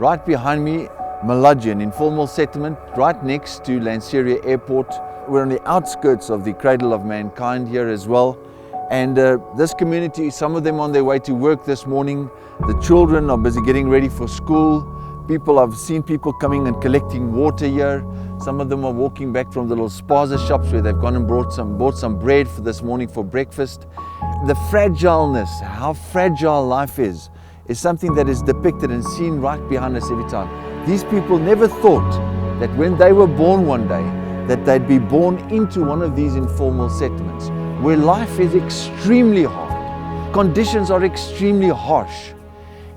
Right behind me, Malaji, an informal settlement right next to Lanseria Airport. We're on the outskirts of the cradle of mankind here as well. And this community, some of them on their way to work this morning. The children are busy getting ready for school. I've seen people coming and collecting water here. Some of them are walking back from the little spaza shops where they've gone and bought some bread for this morning for breakfast. The fragileness, how fragile life is something that is depicted and seen right behind us every time. These people never thought that when they were born one day, that they'd be born into one of these informal settlements, where life is extremely hard, conditions are extremely harsh,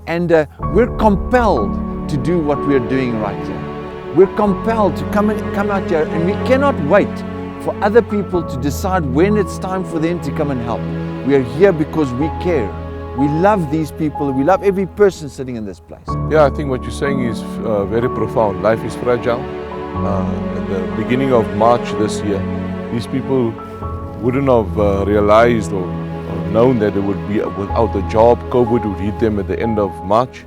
and we're compelled to do what we're doing right here. We're compelled to come out here, and we cannot wait for other people to decide when it's time for them to come and help. We are here because we care. We love these people. We love every person sitting in this place. Yeah, I think what you're saying is very profound. Life is fragile. At the beginning of March this year, these people wouldn't have realized or known that they would be without a job. COVID would hit them at the end of March.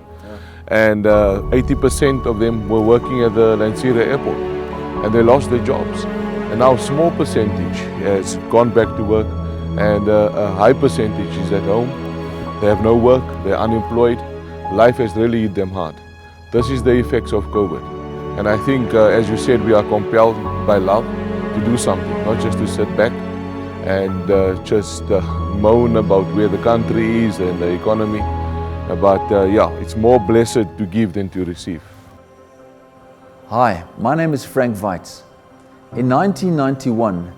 And 80% of them were working at the Lanseria Airport, and they lost their jobs. And now a small percentage has gone back to work, and a high percentage is at home. They have no work, they're unemployed. Life has really hit them hard. This is the effects of COVID. And I think, as you said, we are compelled by love to do something, not just to sit back and just moan about where the country is and the economy. But yeah, it's more blessed to give than to receive. Hi, my name is Frank Weitz. In 1991,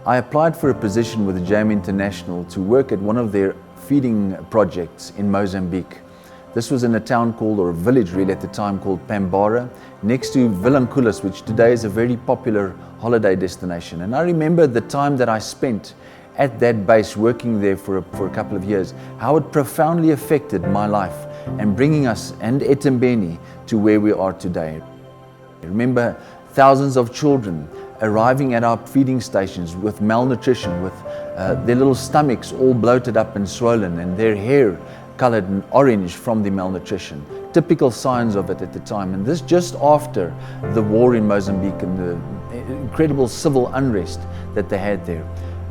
I applied for a position with the JM International to work at one of their feeding projects in Mozambique. This was in a town called, or a village really at the time, called Pambara, next to Vilanculos, which today is a very popular holiday destination. And I remember the time that I spent at that base working there for a couple of years, how it profoundly affected my life and bringing us and Ethembeni to where we are today. I remember thousands of children arriving at our feeding stations with malnutrition, with their little stomachs all bloated up and swollen, and their hair colored orange from the malnutrition. Typical signs of it at the time. And this just after the war in Mozambique and the incredible civil unrest that they had there.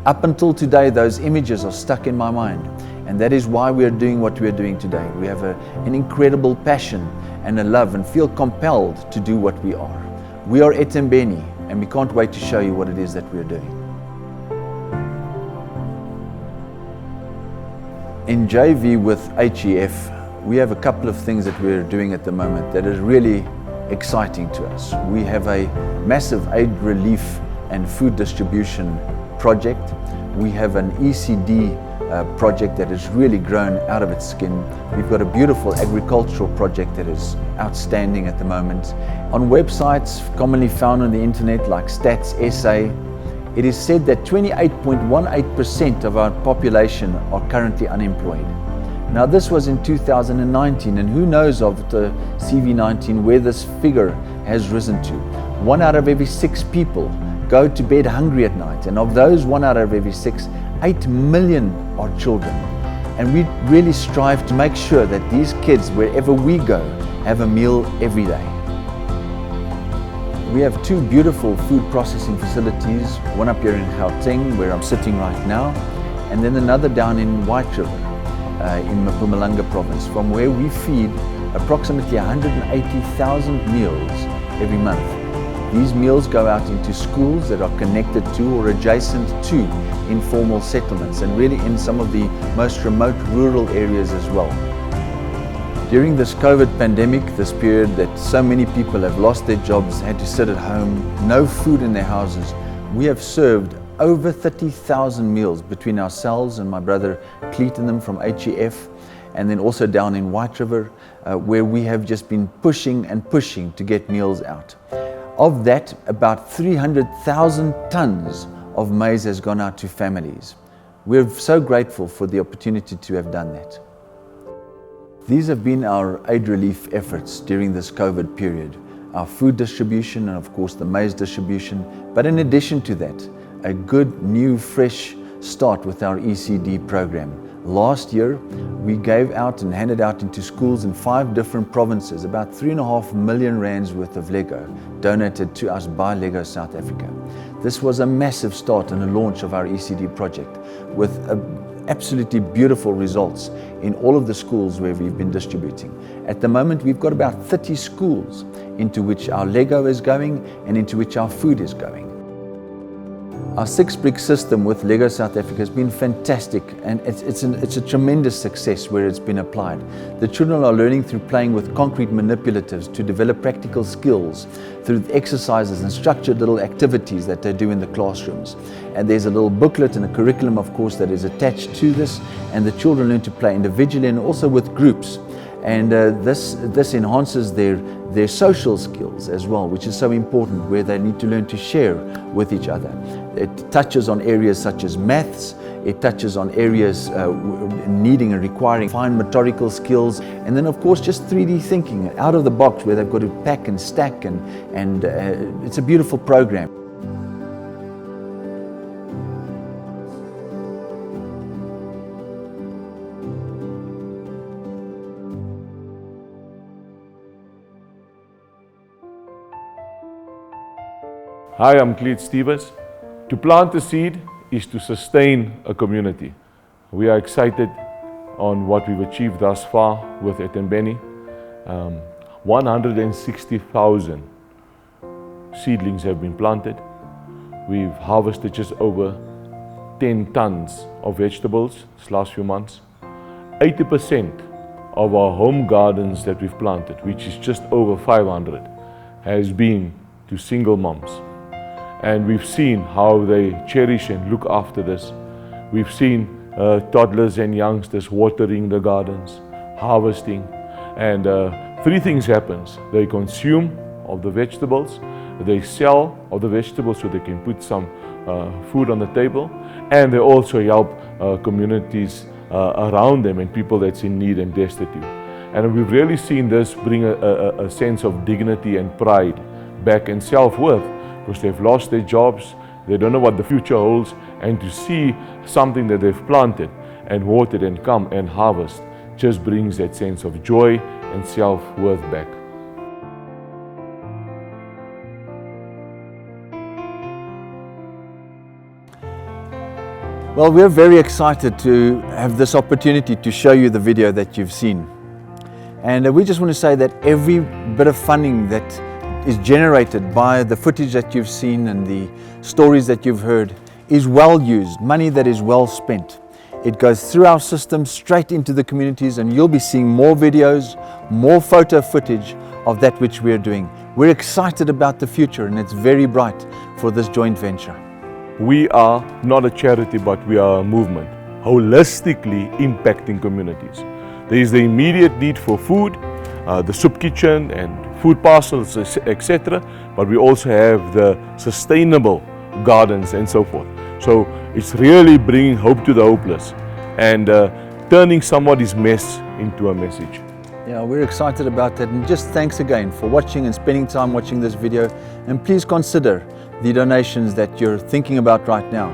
Up until today, those images are stuck in my mind. And that is why we are doing what we are doing today. We have an incredible passion and a love and feel compelled to do what we are. We are Ethembeni, and we can't wait to show you what it is that we are doing. In JV with HEF, we have a couple of things that we're doing at the moment that is really exciting to us. We have a massive aid relief and food distribution project. We have an ECD project that has really grown out of its skin. We've got a beautiful agricultural project that is outstanding at the moment. On websites commonly found on the internet like Stats SA, it is said that 28.18% of our population are currently unemployed. Now this was in 2019, and who knows of the CV19 where this figure has risen to. 1 out of every 6 people go to bed hungry at night, and of those 1 out of every 6, 8 million are children. And we really strive to make sure that these kids, wherever we go, have a meal every day. We have 2 beautiful food processing facilities, one up here in Gauteng, where I'm sitting right now, and then another down in White River, in Mpumalanga province, from where we feed approximately 180,000 meals every month. These meals go out into schools that are connected to or adjacent to informal settlements, and really in some of the most remote rural areas as well. During this COVID pandemic, this period that so many people have lost their jobs, had to sit at home, no food in their houses, we have served over 30,000 meals between ourselves and my brother Cleet and them from HEF, and then also down in White River, where we have just been pushing and pushing to get meals out. Of that, about 300,000 tons of maize has gone out to families. We're so grateful for the opportunity to have done that. These have been our aid relief efforts during this COVID period. Our food distribution and of course the maize distribution, but in addition to that, a good new fresh start with our ECD program, Last year, we gave out and handed out into schools in 5 different provinces about 3.5 million rands worth of Lego donated to us by Lego South Africa. This was a massive start and a launch of our ECD project with absolutely beautiful results in all of the schools where we've been distributing. At the moment, we've got about 30 schools into which our Lego is going and into which our food is going. Our 6-brick system with Lego South Africa has been fantastic, and it's a tremendous success where it's been applied. The children are learning through playing with concrete manipulatives to develop practical skills through exercises and structured little activities that they do in the classrooms. And there's a little booklet and a curriculum, of course, that is attached to this, and the children learn to play individually and also with groups. And this enhances their social skills as well, which is so important, where they need to learn to share with each other. It touches on areas such as maths, it touches on areas needing and requiring fine motorical skills, and then of course just 3D thinking out of the box, where they've got to pack and stack, and it's a beautiful program. Hi, I'm Cleet Stevens. To plant a seed is to sustain a community. We are excited on what we've achieved thus far with Ethembeni. 160,000 seedlings have been planted. We've harvested just over 10 tons of vegetables this last few months. 80% of our home gardens that we've planted, which is just over 500, has been to single moms. And we've seen how they cherish and look after this. We've seen toddlers and youngsters watering the gardens, harvesting, and 3 things happens. They consume of the vegetables, they sell of the vegetables so they can put some food on the table, and they also help communities around them and people that's in need and destitute. And we've really seen this bring a sense of dignity and pride back and self-worth, because they've lost their jobs, they don't know what the future holds, and to see something that they've planted and watered and come and harvest just brings that sense of joy and self-worth back. Well, we're very excited to have this opportunity to show you the video that you've seen. And we just want to say that every bit of funding that is generated by the footage that you've seen and the stories that you've heard is well used, money that is well spent. It goes through our system straight into the communities, and you'll be seeing more videos, more photo footage of that which we're doing. We're excited about the future, and it's very bright for this joint venture. We are not a charity, but we are a movement, holistically impacting communities. There is the immediate need for food, the soup kitchen and food parcels, etc. But we also have the sustainable gardens and so forth. So it's really bringing hope to the hopeless and turning somebody's mess into a message. Yeah, we're excited about that, and just thanks again for watching and spending time watching this video, and please consider the donations that you're thinking about right now.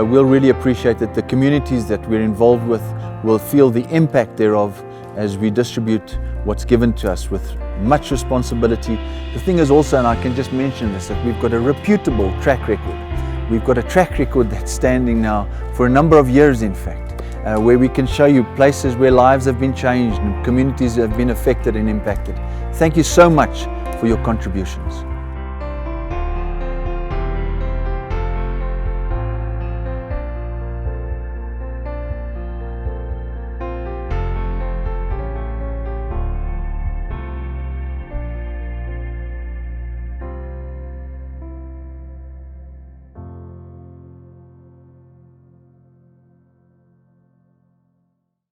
We'll really appreciate that the communities that we're involved with will feel the impact thereof as we distribute what's given to us with much responsibility. The thing is also, and I can just mention this, that we've got a reputable track record. We've got a track record that's standing now for a number of years, in fact, where we can show you places where lives have been changed and communities have been affected and impacted. Thank you so much for your contributions.